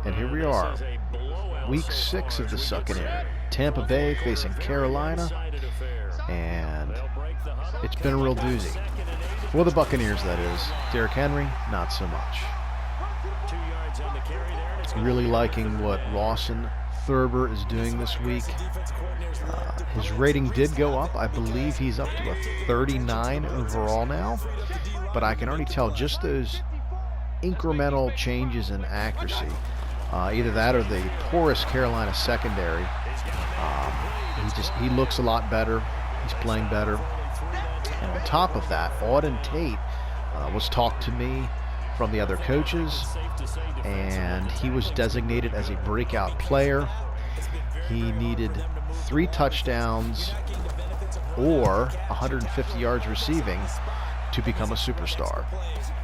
And here we are, week 6 of the Succaneer. Tampa Bay facing Carolina, and it's been a real doozy. For the Buccaneers, that is. Derrick Henry, not so much. Really liking what Rawson Thurber is doing this week. His rating did go up. I believe he's up to a 39 overall now, but I can already tell just those incremental changes in accuracy. Either that or the porous Carolina secondary. He looks a lot better. He's playing better. And on top of that, Auden Tate was talked to me from the other coaches, and he was designated as a breakout player. He needed 3 touchdowns or 150 yards receiving to become a superstar.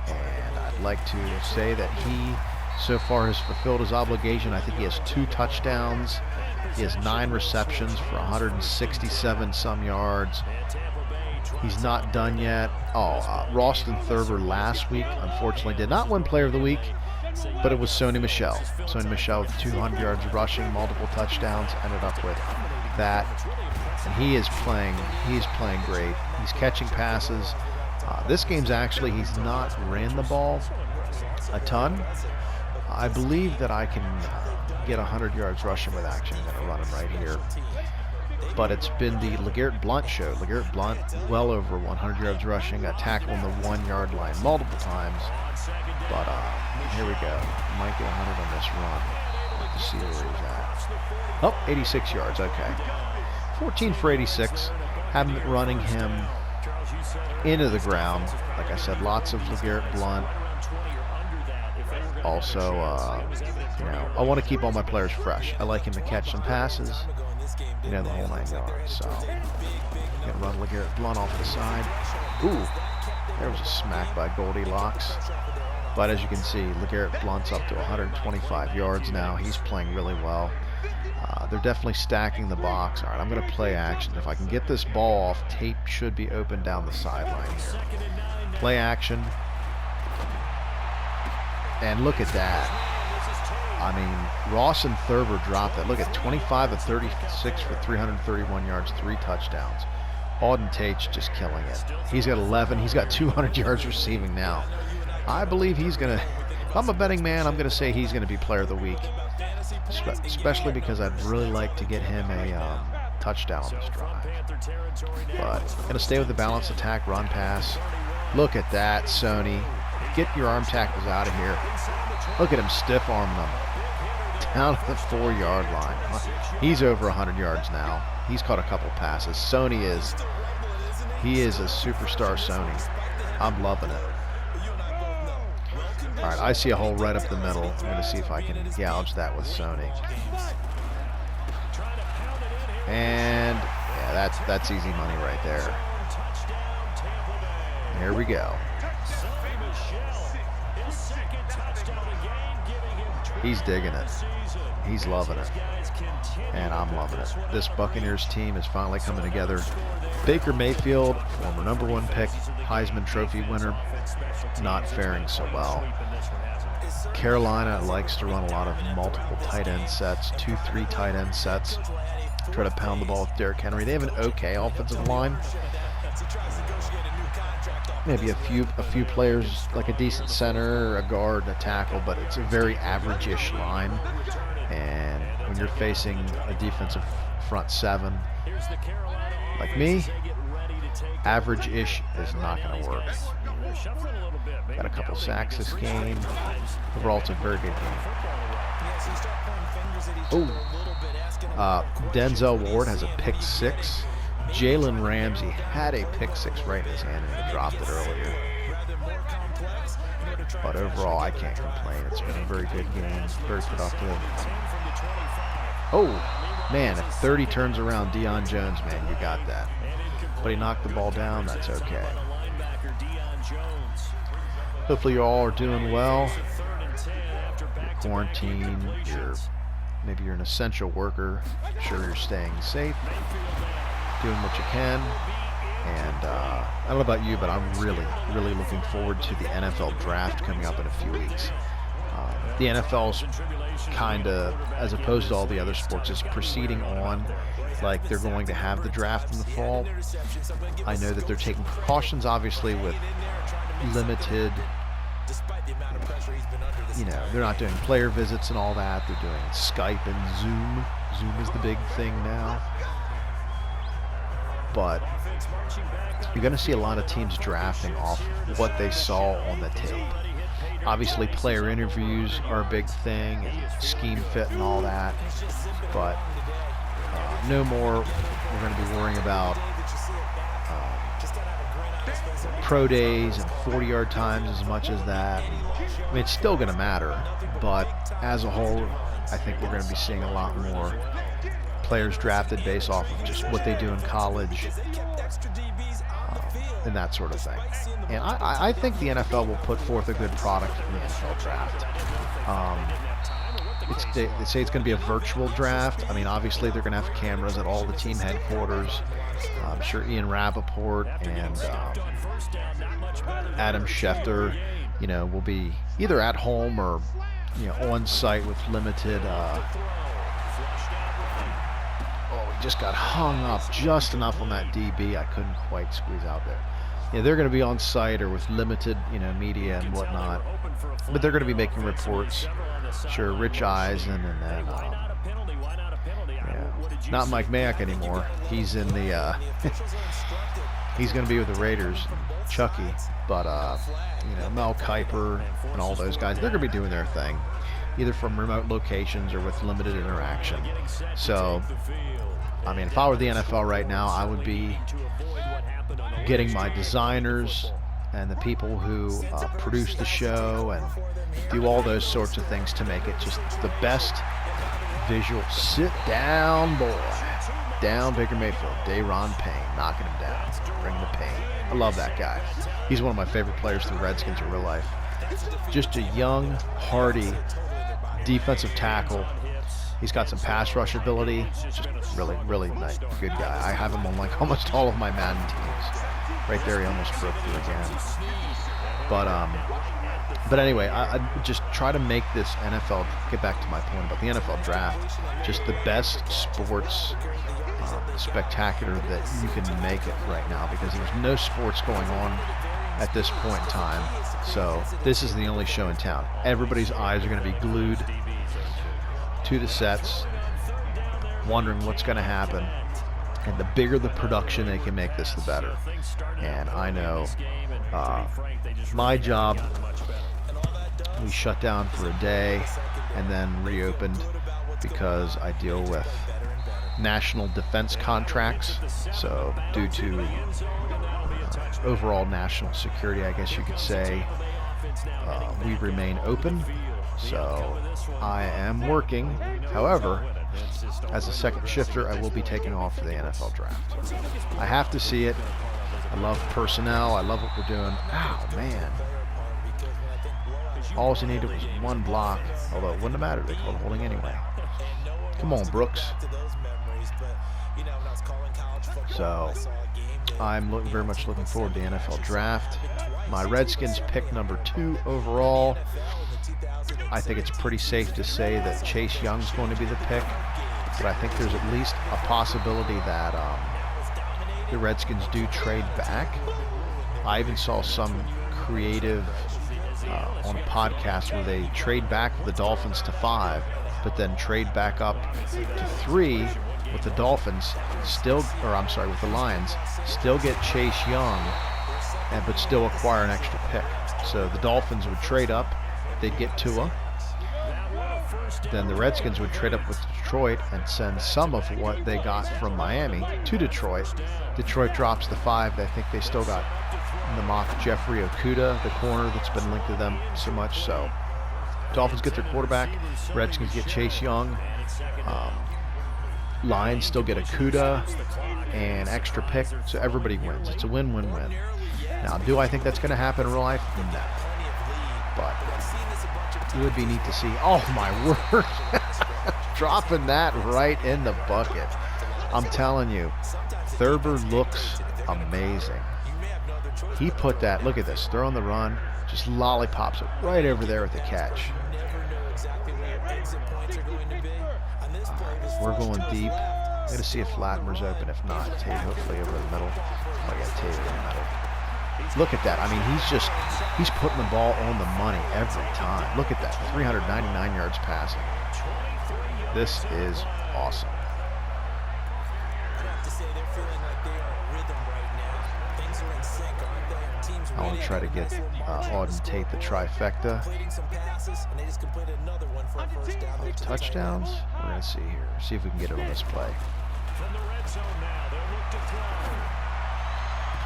And I'd like to say that he so far has fulfilled his obligation. I think he has 2 touchdowns. He has 9 receptions for 167 some yards. He's not done yet. Rawson Thurber last week unfortunately did not win Player of the Week, but it was Sony Michel. Sony Michel with 200 yards rushing, multiple touchdowns, ended up with that. And he is playing great. He's catching passes. This game's actually, he's not ran the ball a ton. I believe that I can get 100 yards rushing with action. I'm going to run him right here. But it's been the LeGarrette Blount show. LeGarrette Blount, well over 100 yards rushing, got tackled on the 1-yard line multiple times. But here we go. Might get 100 on this run. Let's see where he's at. 86 yards, okay. 14 for 86. Haven't been running him into the ground. Like I said, lots of LeGarrette Blount. Also, I want to keep all my players fresh. I like him to catch some passes, the whole 9 yards. So, gonna run LeGarrette Blount off the side. Ooh, there was a smack by Goldilocks. But as you can see, LeGarrette Blount's up to 125 yards now. He's playing really well. They're definitely stacking the box. All right, I'm going to play action. If I can get this ball off, Tate should be open down the sideline here. Play action. And look at that. I mean, Rawson Thurber dropped it. Look at 25 of 36 for 331 yards, 3 touchdowns. Auden Tate's just killing it. He's got 11. He's got 200 yards receiving now. I believe he's going to, if I'm a betting man, I'm going to say he's going to be Player of the Week. Especially because I'd really like to get him a touchdown on this drive. But going to stay with the balanced attack, run, pass. Look at that, Sony. Get your arm tackles out of here. Look at him stiff arming them. Down at the 4-yard line. He's over 100 yards now. He's caught a couple passes. He is a superstar Sony. I'm loving it. All right, I see a hole right up the middle. I'm going to see if I can gouge that with Sony. And yeah, that's easy money right there. Here we go. He's digging it. He's loving it. And I'm loving it. This Buccaneers team is finally coming together. Baker Mayfield, former #1 pick, Heisman Trophy winner, not faring so well. Carolina likes to run a lot of multiple tight end sets, 2-3 tight end sets. Try to pound the ball with Derrick Henry. They have an okay offensive line. Maybe a few players, like a decent center, a guard, and a tackle, but it's a very average-ish line. And when you're facing a defensive front 7 like me, average-ish is not going to work. Got a couple sacks this game. Overall, it's a very good game. Denzel Ward has a pick 6. Jalen Ramsey had a pick 6 right in his hand and he dropped it earlier. But overall, I can't complain. It's been a very good game, very productive. Oh, man, if 30 turns around Deion Jones, man, you got that. But he knocked the ball down. That's okay. Hopefully you all are doing well. You're quarantined. Maybe you're an essential worker. I'm sure you're staying safe, doing what you can. And I don't know about you, but I'm really looking forward to the NFL draft coming up in a few weeks. The NFL's kind of, as opposed to all the other sports, is proceeding on like they're going to have the draft in the fall. I know that they're taking precautions, obviously, with limited, they're not doing player visits and all that. They're doing Skype and Zoom. Zoom is the big thing now. But you're going to see a lot of teams drafting off what they saw on the tape. Obviously, player interviews are a big thing, and scheme fit and all that. But no more we're going to be worrying about pro days and 40-yard times as much as that. I mean, it's still going to matter, but as a whole, I think we're going to be seeing a lot more players drafted based off of just what they do in college and that sort of thing. And I think the NFL will put forth a good product in the NFL draft. They say it's going to be a virtual draft. I mean, obviously they're going to have cameras at all the team headquarters. I'm sure Ian Rappaport and Adam Schefter, will be either at home or, on site with limited. We just got hung up just enough on that DB. I couldn't quite squeeze out there. Yeah, they're going to be on site or with limited, media and whatnot. But they're going to be making reports. Sure, Rich Eisen and then, not Mike Mayock anymore. He's in the, he's going to be with the Raiders, Chucky. But, Mel Kiper and all those guys, they're going to be doing their thing, either from remote locations or with limited interaction. So, I mean, if I were the NFL right now, I would be getting my designers and the people who produce the show and do all those sorts of things to make it just the best visual. Sit down, boy. Down Baker Mayfield. Dayron Payne, knocking him down. Bring the pain. I love that guy. He's one of my favorite players for the Redskins in real life. Just a young, hardy defensive tackle. He's got some pass rush ability. Just really, really nice, good guy. I have him on like almost all of my Madden teams. Right there, he almost broke through again. But anyway, I just try to make this NFL, get back to my point about the NFL draft, just the best sports spectacular that you can make it right now, because there's no sports going on at this point in time. So this is the only show in town. Everybody's eyes are going to be glued to the sets, wondering what's going to happen. And the bigger the production they can make this, the better. And I know my job, we shut down for a day and then reopened because I deal with national defense contracts. So due to overall national security, I guess you could say, we remain open. So I am working. However, as a second shifter, I will be taking off for the NFL draft. I have to see it. I love personnel. I love what we're doing. Oh, man. All she needed was one block, although it wouldn't have mattered. They called holding anyway. Come on, Brooks. So I'm very much looking forward to the NFL draft. My Redskins pick number 2 overall. I think it's pretty safe to say that Chase Young's going to be the pick, but I think there's at least a possibility that the Redskins do trade back. I even saw some creative on a podcast where they trade back with the Dolphins to 5, but then trade back up to 3 with the Dolphins with the Lions, still get Chase Young, but still acquire an extra pick. So the Dolphins would trade up, they'd get Tua. Then the Redskins would trade up with Detroit and send some of what they got from Miami to Detroit. Detroit drops the 5. I think they still got in the mock Jeffrey Okudah, the corner that's been linked to them so much. So Dolphins get their quarterback. Redskins get Chase Young. Lions still get Okudah and extra pick. So everybody wins. It's a win-win-win. Now, do I think that's going to happen in real life? No. But it would be neat to see. Oh, my word. Dropping that right in the bucket. I'm telling you, Thurber looks amazing. He put that, look at this, throw on the run, just lollipops it right over there with the catch. We're going deep. I'm going to see if Latimer's open. If not, Tate hopefully over the middle. Oh, I got Tate in the middle. Look at that. I mean, he's putting the ball on the money every time. Look at that. 399 yards passing. This is awesome. I want to try to get Auden Tate the trifecta. Touchdowns. We're going to see here. See if we can get it on this play.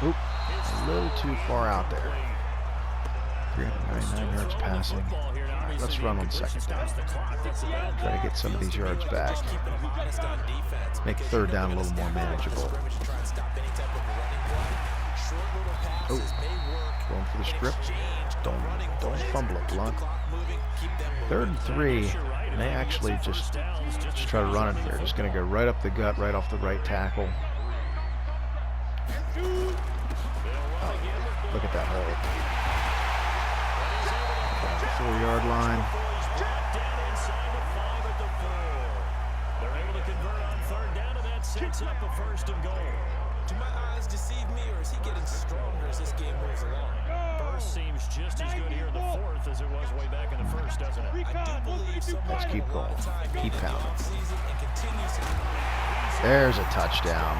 Oop. A little too far out there. 399 yards passing. All right, let's run on second down. Try to get some of these yards back. Make third down a little more manageable. Oh, going for the script. Don't fumble it, Blunt. 3rd and 3. And they actually just try to run it here. Just going to go right up the gut, right off the right tackle. Look at that hole. 4-yard line. They're able to convert on 3rd down, and that sets up a 1st and goal. Do my eyes deceive me, or is he getting stronger as this game moves along? Burst seems just as good here in the 4th as it was way back in the 1st, doesn't it? I do believe let's keep going. Keep pounding. There's a touchdown.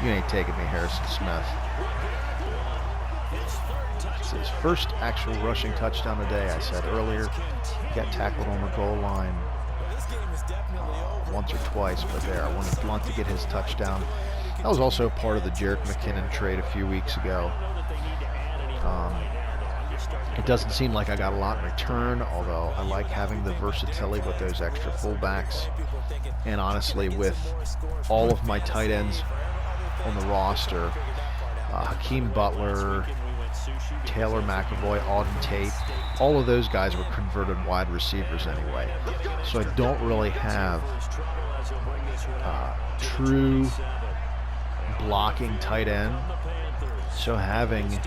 You ain't taking me, Harrison Smith. It's his first actual rushing touchdown today. I said earlier, he got tackled on the goal line once or twice, but there, I wanted Blunt to get his touchdown. That was also part of the Jerick McKinnon trade a few weeks ago. It doesn't seem like I got a lot in return, although I like having the versatility with those extra fullbacks. And honestly, with all of my tight ends on the roster, Hakeem Butler, Taylor McAvoy, Auden Tate, all of those guys were converted wide receivers anyway. So I don't really have true blocking tight end. So having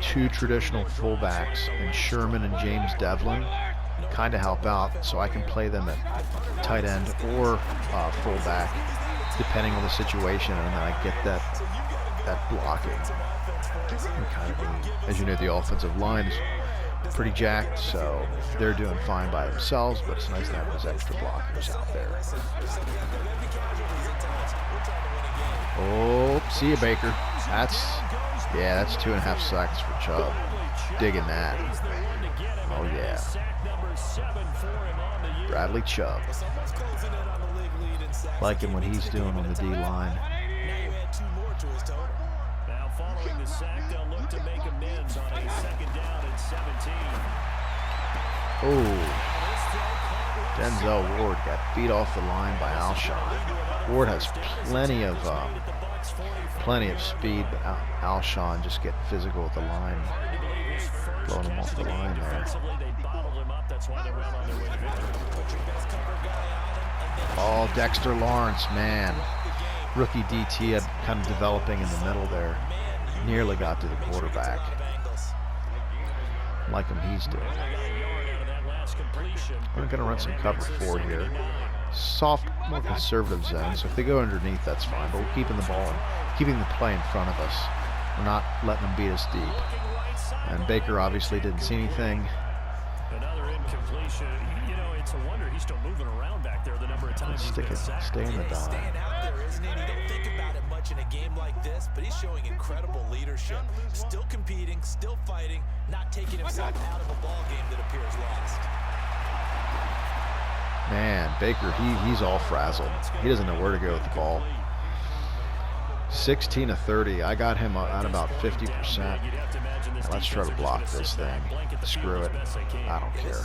2 traditional fullbacks in Sherman and James Devlin kind of help out, so I can play them at tight end or fullback depending on the situation, and then I get that blocking. Kind of, as you know, the offensive line is pretty jacked, so they're doing fine by themselves, but it's nice to have those extra blockers out there. Oh, see you, Baker. That's 2.5 sacks for Chubb. Digging that. Oh yeah. Bradley Chubb. Like him when he's doing on the D line. Now following the sack, they'll look to make amends on a 2nd down and 17. Oh. Denzel Ward got beat off the line by Alshon. Ward has plenty of speed, but Alshon just getting physical with the line, blowing him off the line there. Oh, Dexter Lawrence, man. Rookie DT kind of developing in the middle there. Nearly got to the quarterback. Like him, he's doing. We're going to run some cover 4 here. Soft, more conservative zone, so if they go underneath, that's fine. But we're keeping the ball and keeping the play in front of us. We're not letting them beat us deep. And Baker obviously didn't see anything. Another incompletion. You know, it's a wonder he's still moving around back there the number of times. Stay in the dime. Don't think about it much in a game like this, but he's showing incredible leadership. Still competing, still fighting, not taking himself out of a ball game that appears lost. Man, Baker, he's all frazzled. He doesn't know where to go with the ball. 16 of 30. I got him at about 50%. Now let's try to block this thing. Screw it. I don't care.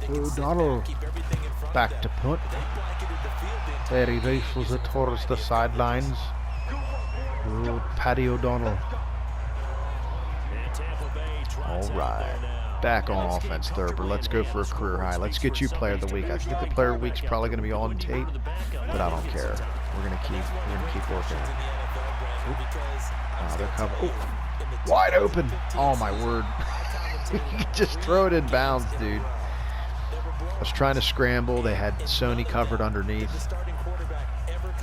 O'Donnell back to punt. There he rifles it towards the sidelines. Oh, Paddy O'Donnell. All right. Back on offense, Thurber. Let's go for a career high. Let's get you player of the week. I think the player of the week's probably going to be Auden Tate, but I don't care. We're going to keep working. They're covered. Oh, wide open. Oh my word. You can just throw it in bounds, dude. I was trying to scramble. They had Sony covered underneath.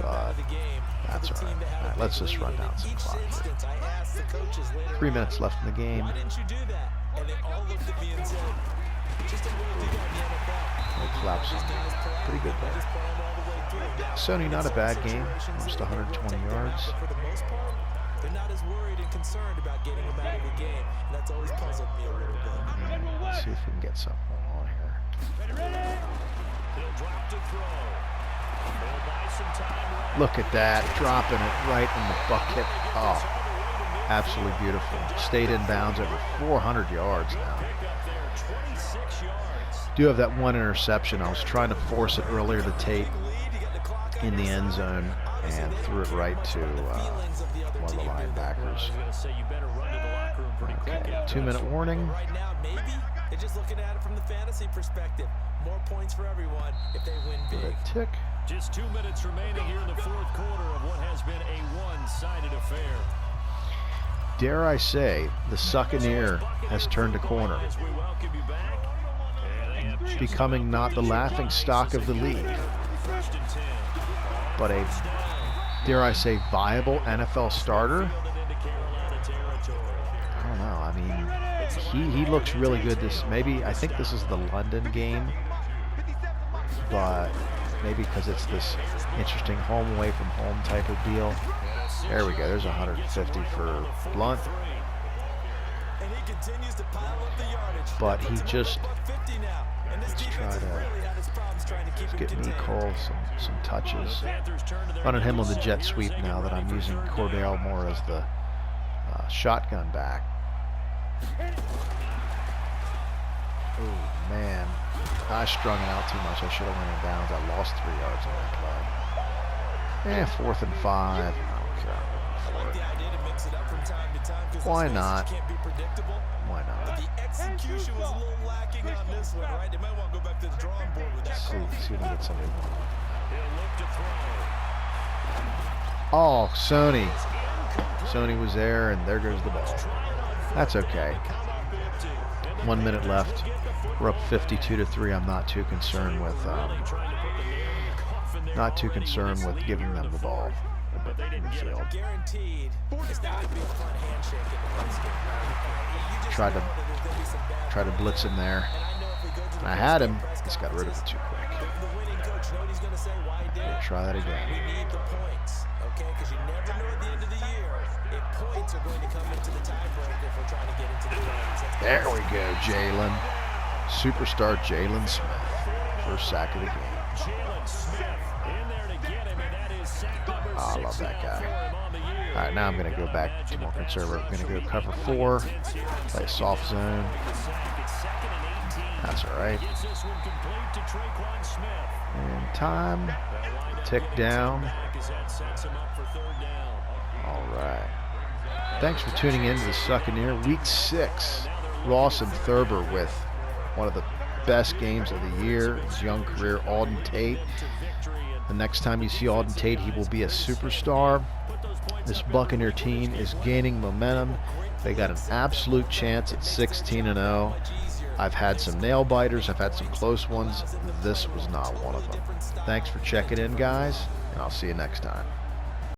But that's all right. All right, let's just run down some clock. 3 minutes left in the game. Collapse. Pretty good there. Sony, not a bad game. Almost 120 yards. They're not as worried and concerned about getting him out of the game. And that's always puzzled me a little bit. Let's see if we can get something on here. Look at that, dropping it right in the bucket. Oh, absolutely beautiful. Stayed in bounds over 400 yards now. Do have that one interception. I was trying to force it earlier to Tate in the end zone and threw it right to one of the linebackers. Okay, 2-minute warning. They're just looking at it from the fantasy perspective. More points for everyone if they win big. Tick. Just 2 minutes remaining here in the fourth quarter of what has been a one-sided affair. Dare I say, the Succaneer has turned a corner, becoming not the laughing stock of the league, but a, dare I say, viable NFL starter. I don't know. I mean, he looks really good. I think this is the London game, but maybe because it's this interesting home away from home type of deal. There we go. There's 150 for Blunt. But he just, let's try to get Nicole some touches. Running him on the jet sweep now that I'm using Cordell more as the shotgun back. Oh, man. I strung it out too much. I should have went in bounds. I lost 3 yards on that play. 4th and 5. I don't care. Why not? Why not? The execution was a little lacking on this one, right? They might want to go back to the drawing board with that. See if we can get something. Oh, Sony. Sony was there, and there goes the ball. That's okay. 1 minute left. We're up 52-3. I'm not too concerned with giving them the ball. Tried to blitz him there. I had him. Just got rid of it too quick. We'll try that again. There we go, Jalen. Superstar Jalen Smith. First sack of the game. Oh, I love that guy. All right, now I'm going to go back to more conservative. I'm going to go cover 4, play a soft zone. That's all right. And time, tick down. All right. Thanks for tuning in to the Succaneer. Week 6, Ross and Thurber with one of the best games of the year. His young career, Auden Tate. The next time you see Auden Tate, he will be a superstar. This Buccaneer team is gaining momentum. They got an absolute chance at 16-0. I've had some nail biters. I've had some close ones. This was not one of them. Thanks for checking in, guys, and I'll see you next time.